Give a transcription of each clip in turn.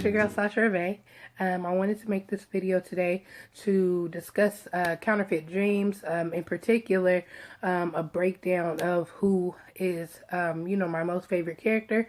your girl Sasha Ravae. I wanted to make this video today to discuss Counterfeit Dreams, in particular, a breakdown of who is, my most favorite character.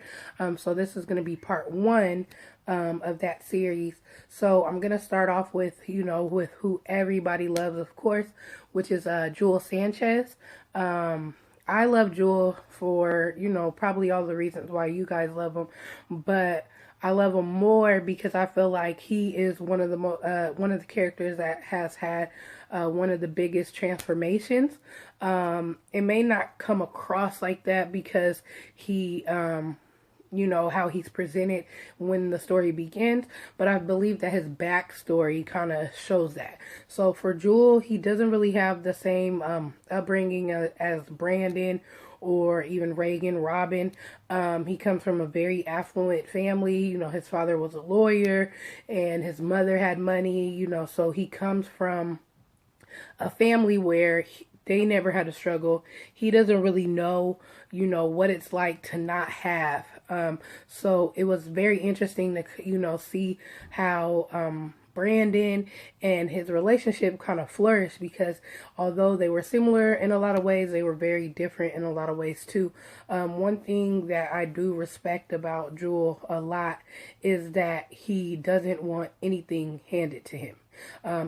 So this is going to be part one of that series. So I'm going to start off with, with who everybody loves, of course, which is Jewel Sanchez. I love Jewel for, probably all the reasons why you guys love him, but I love him more because I feel like he is one of the characters that has had one of the biggest transformations. It may not come across like that because he how he's presented when the story begins, but I believe that his backstory kind of shows that. So for Jewel, he doesn't really have the same upbringing as Brandon or even Reagan, Robin. He comes from a very affluent family. His father was a lawyer and his mother had money, so he comes from a family where they never had a struggle. He doesn't really know, what it's like to not have. So it was very interesting to, see how Brandon and his relationship kind of flourished, because although they were similar in a lot of ways, they were very different in a lot of ways too. One thing that I do respect about Jewel a lot is that he doesn't want anything handed to him.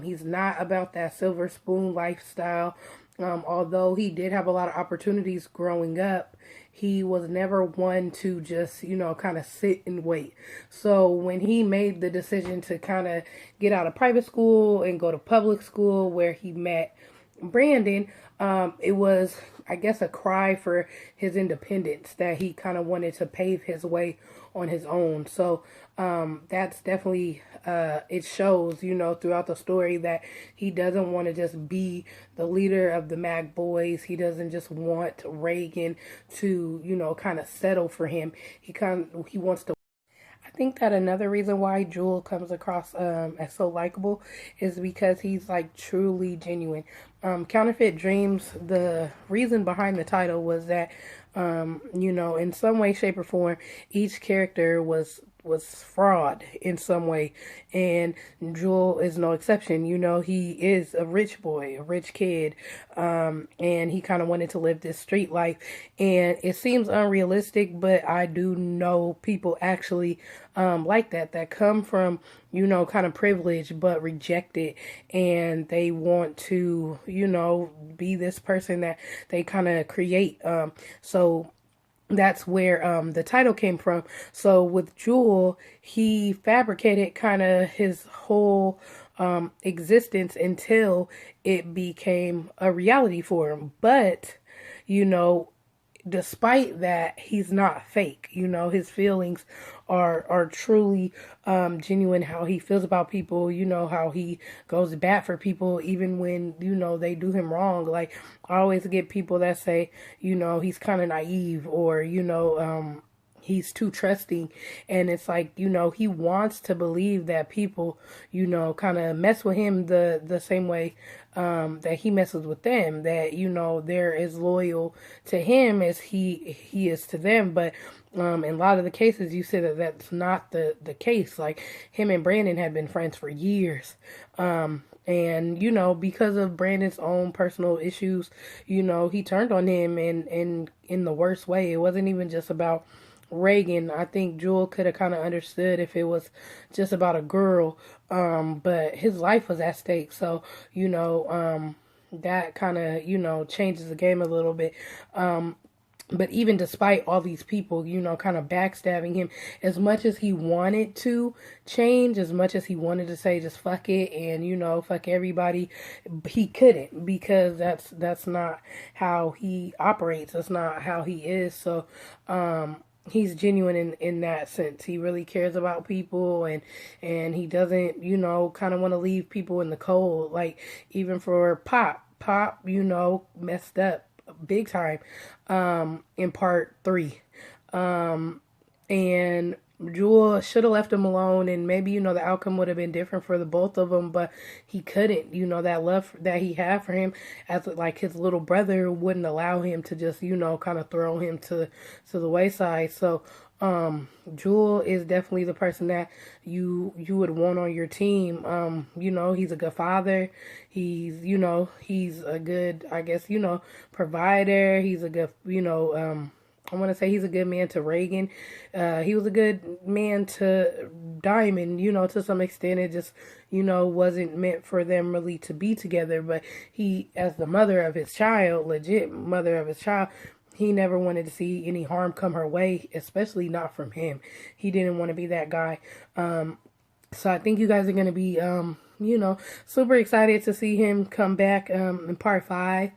He's not about that silver spoon lifestyle. Although he did have a lot of opportunities growing up, he was never one to just, kind of sit and wait. So when he made the decision to kind of get out of private school and go to public school where he met Brandon, it was, I guess, a cry for his independence, that he kind of wanted to pave his way on his own. So that's definitely, it shows, throughout the story, that he doesn't want to just be the leader of the Mag Boys. He doesn't just want Reagan to, kind of settle for him. He wants to. I think that another reason why Jewel comes across as so likable is because he's like truly genuine. Counterfeit Dreams, the reason behind the title was that, in some way, shape, or form, each character was fraud in some way, and Jewel is no exception. He is a rich boy, a rich kid, and he kind of wanted to live this street life, and it seems unrealistic, but I do know people actually like that come from, kind of privilege but reject it, and they want to, be this person that they kind of create. So that's where the title came from. So with Jewel, he fabricated kind of his whole existence until it became a reality for him. But, despite that, he's not fake. His feelings are truly genuine. How he feels about people, how he goes to bat for people even when, they do him wrong. Like, I always get people that say, he's kind of naive, or, he's too trusting. And it's like, he wants to believe that people, kind of mess with him the same way that he messes with them, that, they're as loyal to him as he is to them. But in a lot of the cases, you say that that's not the case. Like, him and Brandon had been friends for years. And, because of Brandon's own personal issues, he turned on him in the worst way. It wasn't even just about Reagan. I think Jewel could have kind of understood if it was just about a girl, but his life was at stake. So, that kind of, changes the game a little bit. But even despite all these people, kind of backstabbing him, as much as he wanted to change, as much as he wanted to say just fuck it and, fuck everybody, he couldn't, because that's not how he operates. That's not how he is. So, he's genuine in that sense. He really cares about people, and he doesn't, kind of want to leave people in the cold. Like, even for Pop, messed up big time in part 3. And Jewel should have left him alone, and maybe, the outcome would have been different for the both of them, but he couldn't. That love that he had for him as like his little brother wouldn't allow him to just, kind of throw him to the wayside. So, Jewel is definitely the person that you would want on your team. He's a good father. He's a good, I guess, provider. He's a good, I want to say he's a good man to Reagan. He was a good man to Diamond, to some extent. It just, wasn't meant for them really to be together. But he, as the mother of his child, legit mother of his child, he never wanted to see any harm come her way, especially not from him. He didn't want to be that guy. So I think you guys are going to be, super excited to see him come back in part 5.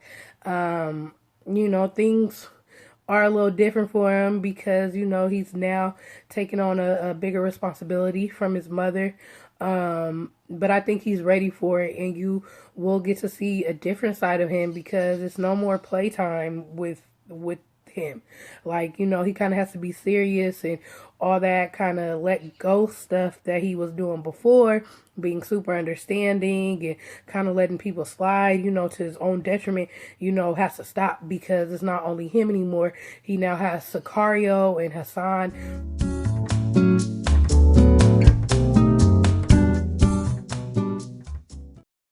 Things are a little different for him because, he's now taking on a bigger responsibility from his mother. But I think he's ready for it, and you will get to see a different side of him because it's no more playtime with him. Like, he kind of has to be serious and all that kind of let go stuff that he was doing before, being super understanding and kind of letting people slide, to his own detriment, has to stop because it's not only him anymore. He now has Sicario and Hassan.